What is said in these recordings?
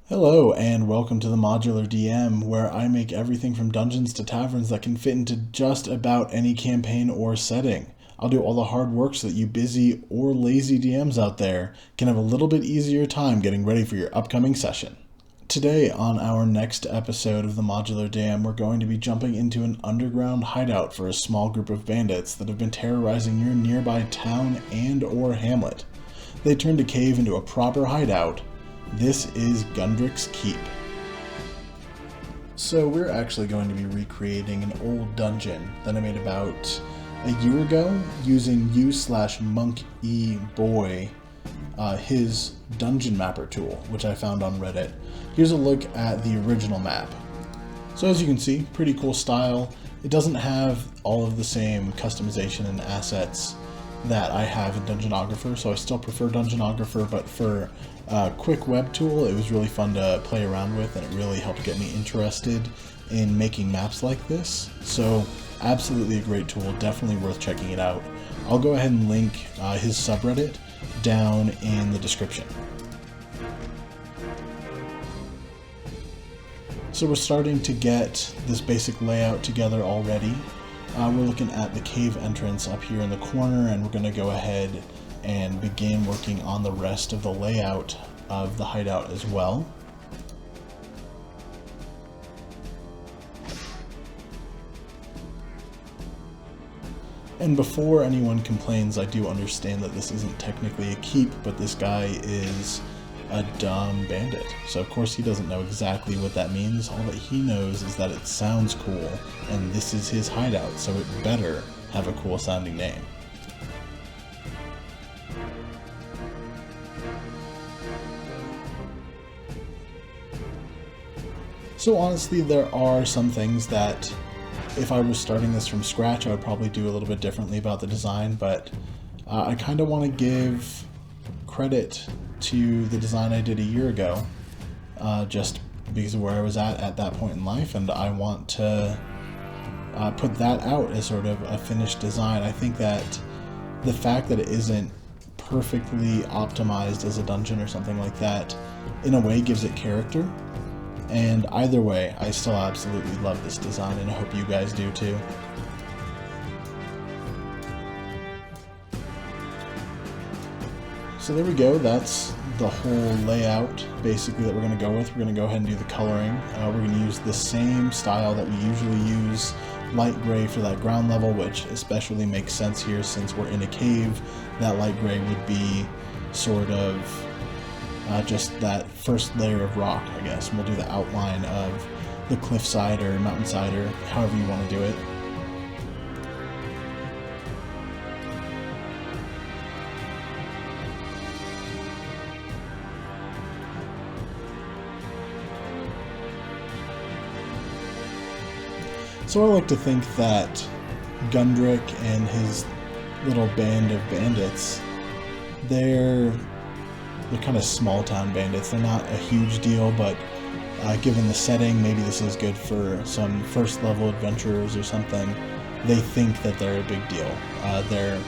Hello, and welcome to the Modular DM, where I make everything from dungeons to taverns that can fit into just about any campaign or setting. I'll do all the hard work so that you busy or lazy DMs out there can have a little bit easier time getting ready for your upcoming session. Today, on our next episode of the Modular DM, we're going to be jumping into an underground hideout for a small group of bandits that have been terrorizing your nearby town and or hamlet. They turned a cave into a proper hideout. This is Gundrick's Keep. So we're actually going to be recreating an old dungeon that I made about a year ago using u/monk-e-boy, his dungeon mapper tool, which I found on Reddit. Here's a look at the original map. So as you can see, pretty cool style. It doesn't have all of the same customization and assets that I have in Dungeonographer, so I still prefer Dungeonographer, but for a quick web tool, it was really fun to play around with, and it really helped get me interested in making maps like this. So absolutely a great tool, definitely worth checking it out. I'll go ahead and link his subreddit down in the description. So we're starting to get this basic layout together already. We're looking at the cave entrance up here in the corner, and we're going to go ahead and begin working on the rest of the layout of the hideout as well. And before anyone complains, I do understand that this isn't technically a keep, but this guy is a dumb bandit. So of course he doesn't know exactly what that means. All that he knows is that it sounds cool, and this is his hideout, so it better have a cool sounding name. So honestly, there are some things that if I was starting this from scratch, I would probably do a little bit differently about the design, but I kind of want to give credit to the design I did a year ago, just because of where I was at that point in life, and I want to put that out as sort of a finished design. I think that the fact that it isn't perfectly optimized as a dungeon or something like that, in a way gives it character, and either way, I still absolutely love this design, and I hope you guys do too. So there we go, that's the whole layout basically that we're going to go with. We're going to go ahead and do the coloring. We're going to use the same style that we usually use, light gray for that ground level, which especially makes sense here since we're in a cave. That light gray would be sort of just that first layer of rock, I guess. And we'll do the outline of the cliffside or mountainside or however you want to do it. So I like to think that Gundrick and his little band of bandits, they're kind of small town bandits. They're not a huge deal, but given the setting, maybe this is good for some first level adventurers or something. They think that they're a big deal. They're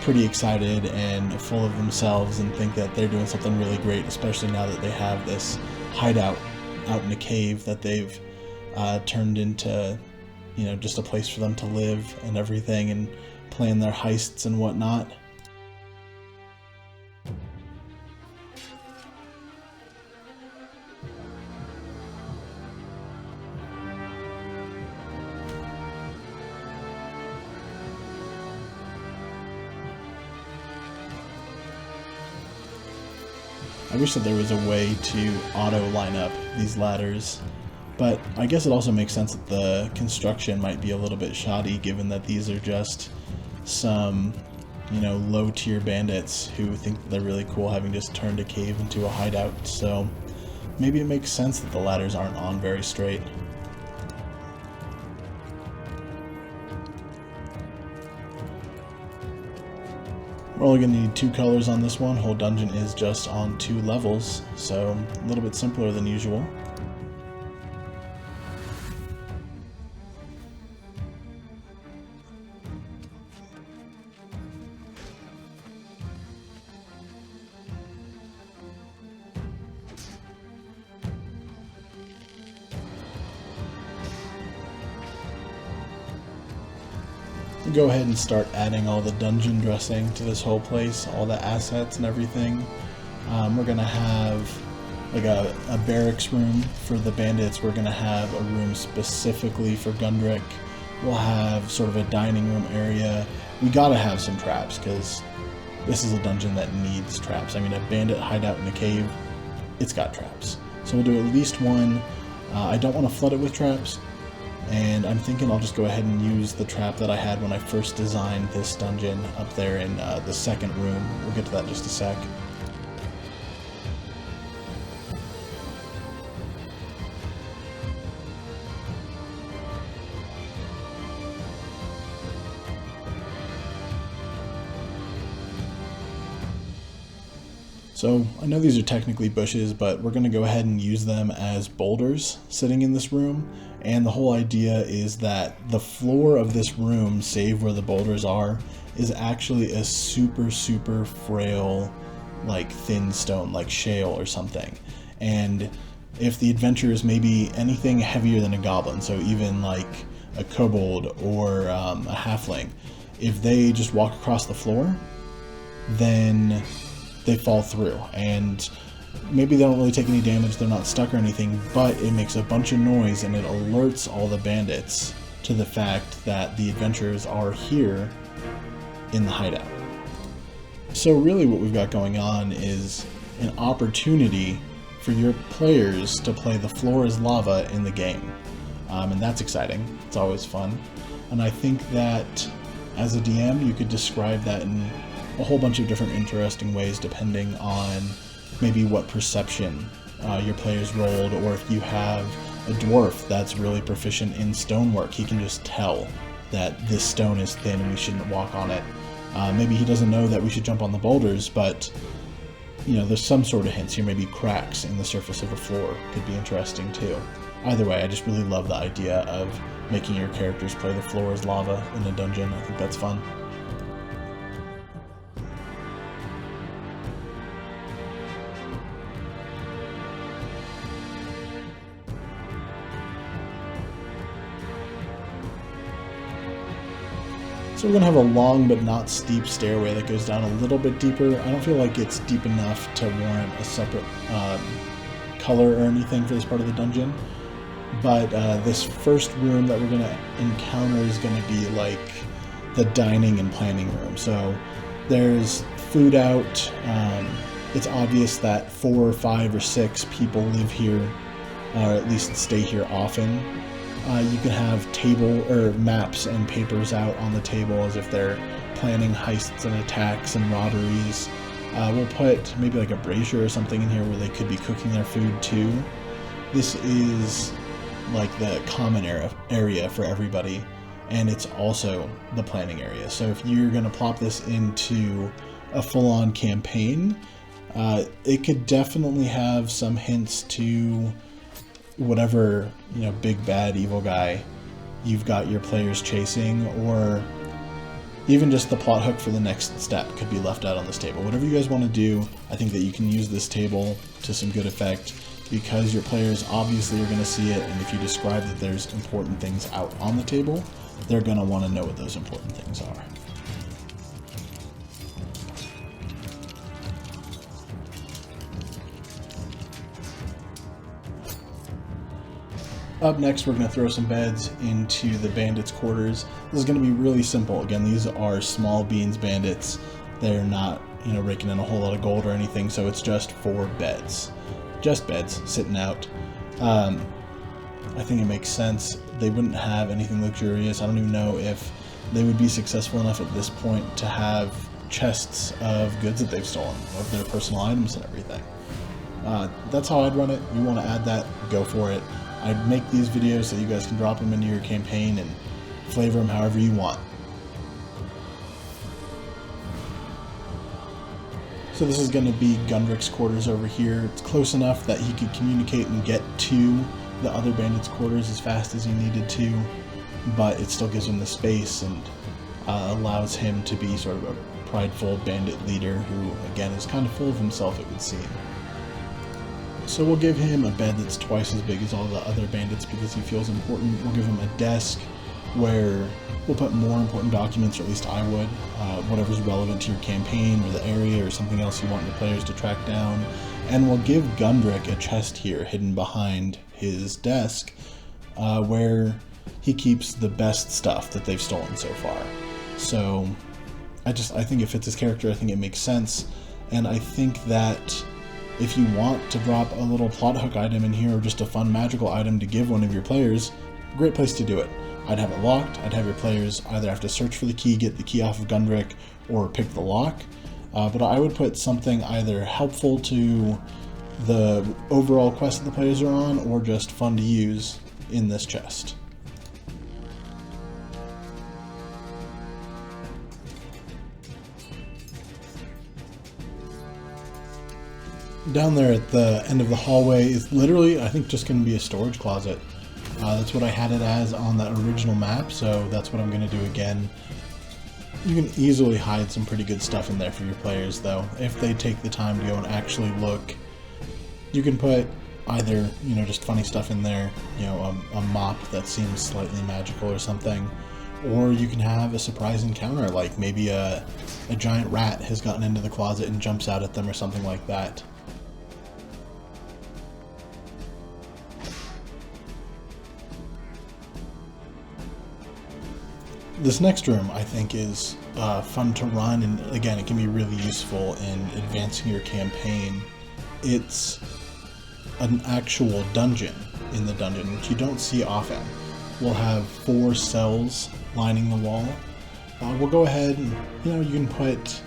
pretty excited and full of themselves and think that they're doing something really great, especially now that they have this hideout out in a cave that they've turned into, you know, just a place for them to live and everything and plan their heists and whatnot. I wish that there was a way to auto line up these ladders, but I guess it also makes sense that the construction might be a little bit shoddy given that these are just some, you know, low tier bandits who think that they're really cool having just turned a cave into a hideout, so maybe it makes sense that the ladders aren't on very straight. We're only going to need 2 colors on this one. Whole dungeon is just on 2 levels, so a little bit simpler than usual. we'll go ahead and start adding all the dungeon dressing to this whole place, all the assets and everything. We're going to have like a barracks room for the bandits. We're going to have a room specifically for Gundrick. We'll have sort of a dining room area. We got to have some traps because this is a dungeon that needs traps. I mean, a bandit hideout in a cave, it's got traps. So we'll do at least one. I don't want to flood it with traps, and I'm thinking I'll just go ahead and use the trap that I had when I first designed this dungeon up there in the second room. We'll get to that in just a sec. So I know these are technically bushes, but we're going to go ahead and use them as boulders sitting in this room. And the whole idea is that the floor of this room, save where the boulders are, is actually a super frail, like thin stone, like shale or something. And if the adventure is maybe anything heavier than a goblin, so even like a kobold or a halfling, if they just walk across the floor, then they fall through, and maybe they don't really take any damage, they're not stuck or anything, but it makes a bunch of noise and it alerts all the bandits to the fact that the adventurers are here in the hideout. So really what we've got going on is an opportunity for your players to play the floor is lava in the game, and that's exciting. It's always fun, and I think that as a DM you could describe that in a whole bunch of different interesting ways depending on maybe what perception your players rolled, or if you have a dwarf that's really proficient in stonework, he can just tell that this stone is thin and we shouldn't walk on it. Maybe he doesn't know that we should jump on the boulders, but you know, there's some sort of hints here. Maybe cracks in the surface of a floor could be interesting too. Either way, I just really love the idea of making your characters play the floor as lava in a dungeon. I think that's fun. So we're going to have a long but not steep stairway that goes down a little bit deeper. I don't feel like it's deep enough to warrant a separate color or anything for this part of the dungeon. But this first room that we're going to encounter is going to be like the dining and planning room. So there's food out. It's obvious that 4 or 5 or 6 people live here, or at least stay here often. You can have table or maps and papers out on the table as if they're planning heists and attacks and robberies. We'll put maybe like a brazier or something in here where they could be cooking their food too. This is like the common area for everybody, and it's also the planning area. So if you're going to plop this into a full-on campaign, it could definitely have some hints to whatever, you know, big bad evil guy you've got your players chasing, or even just the plot hook for the next step could be left out on this table. Whatever you guys want to do, I think that you can use this table to some good effect, because your players obviously are going to see it, and if you describe that there's important things out on the table, they're going to want to know what those important things are. Up next, we're going to throw some beds into the bandits' quarters. This is going to be really simple. Again, these are small beans bandits. They're not, you know, raking in a whole lot of gold or anything, so it's just 4 beds. Just beds sitting out. I think it makes sense. They wouldn't have anything luxurious. I don't even know if they would be successful enough at this point to have chests of goods that they've stolen, of their personal items and everything. That's how I'd run it. You want to add that, go for it. I'd make these videos so you guys can drop them into your campaign and flavor them however you want. So this is going to be Gundrick's quarters over here. It's close enough that he could communicate and get to the other bandits' quarters as fast as he needed to, but it still gives him the space and allows him to be sort of a prideful bandit leader who, again, is kind of full of himself, it would seem. So we'll give him a bed that's twice as big as all the other bandits because he feels important. We'll give him a desk. where we'll put more important documents, or at least I would, whatever's relevant to your campaign or the area or something else you want your players to track down. And we'll give Gundrick a chest here hidden behind his desk where he keeps the best stuff that they've stolen so far. So I think it fits his character. I think it makes sense. And I think that if you want to drop a little plot hook item in here, or just a fun magical item to give one of your players, great place to do it. I'd have it locked. I'd have your players either have to search for the key, get the key off of Gundrick, or pick the lock. But I would put something either helpful to the overall quest that the players are on, or just fun to use in this chest. Down there at the end of the hallway is literally, I think, just going to be a storage closet. That's what I had it as on the original map, so that's what I'm going to do again. You can easily hide some pretty good stuff in there for your players, though, if they take the time to go and actually look. You can put either, just funny stuff in there, a mop that seems slightly magical or something, or you can have a surprise encounter, like maybe a giant rat has gotten into the closet and jumps out at them or something like that. This next room, I think, is fun to run, and again, it can be really useful in advancing your campaign. It's an actual dungeon in the dungeon, which you don't see often. We'll have 4 cells lining the wall. We'll go ahead and, you can put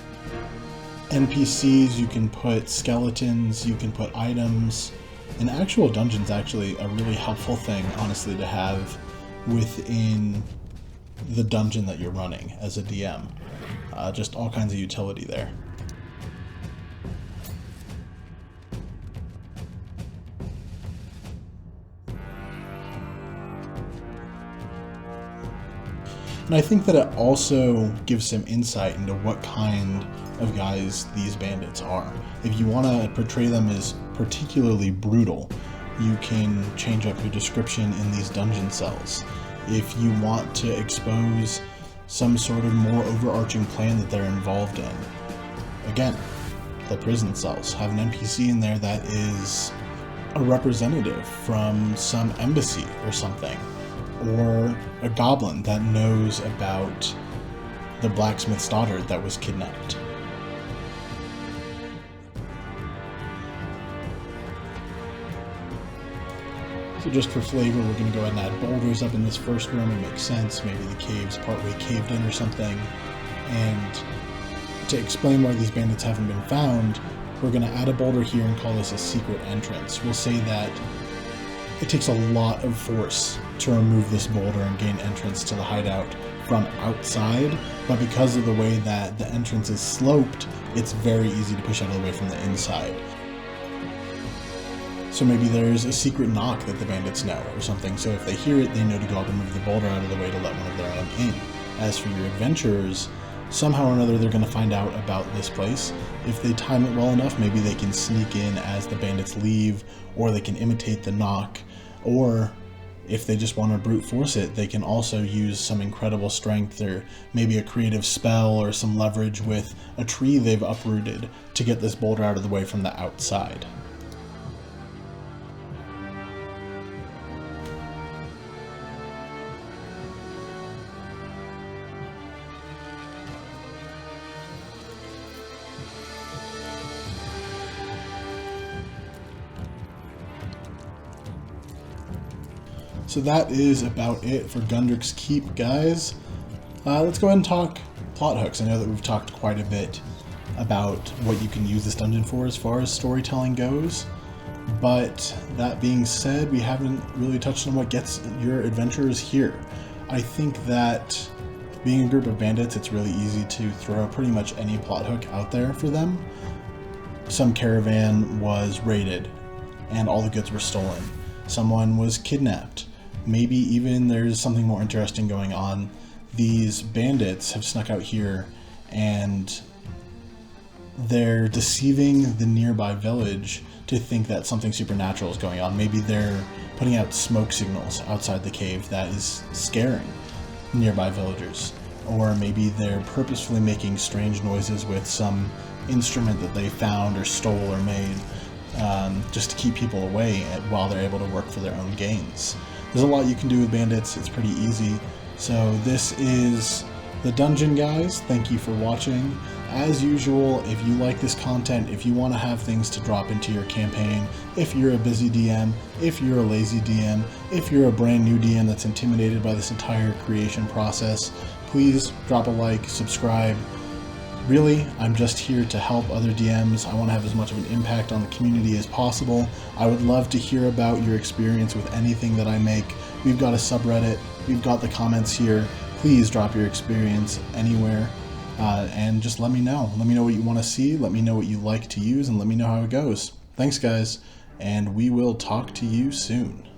NPCs, you can put skeletons, you can put items. An actual dungeon's actually a really helpful thing, honestly, to have within the dungeon that you're running as a DM. Just all kinds of utility there. And I think that it also gives some insight into what kind of guys these bandits are. If you want to portray them as particularly brutal, you can change up your description in these dungeon cells. If you want to expose some sort of more overarching plan that they're involved in, again, the prison cells have an NPC in there that is a representative from some embassy or something, or a goblin that knows about the blacksmith's daughter that was kidnapped. So just for flavor, we're going to go ahead and add boulders up in this first room. It makes sense. Maybe the cave's partway caved in or something. And to explain why these bandits haven't been found, we're going to add a boulder here and call this a secret entrance. We'll say that it takes a lot of force to remove this boulder and gain entrance to the hideout from outside, but because of the way that the entrance is sloped, it's very easy to push out of the way from the inside. So maybe there's a secret knock that the bandits know or something, so if they hear it, they know to go up and move the boulder out of the way to let one of their own in. As for your adventurers, somehow or another they're going to find out about this place. If they time it well enough, maybe they can sneak in as the bandits leave, or they can imitate the knock, or if they just want to brute force it, they can also use some incredible strength or maybe a creative spell or some leverage with a tree they've uprooted to get this boulder out of the way from the outside. So that is about it for Gundrick's Keep, guys. Let's go ahead and talk plot hooks. I know that we've talked quite a bit about what you can use this dungeon for as far as storytelling goes, but that being said, we haven't really touched on what gets your adventurers here. I think that being a group of bandits, it's really easy to throw pretty much any plot hook out there for them. Some caravan was raided and all the goods were stolen. Someone was kidnapped. Maybe even there's something more interesting going on. These bandits have snuck out here and they're deceiving the nearby village to think that something supernatural is going on. Maybe they're putting out smoke signals outside the cave that is scaring nearby villagers. Or maybe they're purposefully making strange noises with some instrument that they found or stole or made, just to keep people away while they're able to work for their own gains. There's a lot you can do with bandits. It's pretty easy. So this is the dungeon, guys. Thank you for watching. As usual, if you like this content, if you want to have things to drop into your campaign, if you're a busy DM, if you're a lazy DM, if you're a brand new DM that's intimidated by this entire creation process, please drop a like, subscribe. Really, I'm just here to help other DMs. I want to have as much of an impact on the community as possible. I would love to hear about your experience with anything that I make. We've got a subreddit, we've got the comments here. Please drop your experience anywhere, and just let me know. Let me know what you want to see, let me know what you like to use, and let me know how it goes. Thanks, guys, and we will talk to you soon.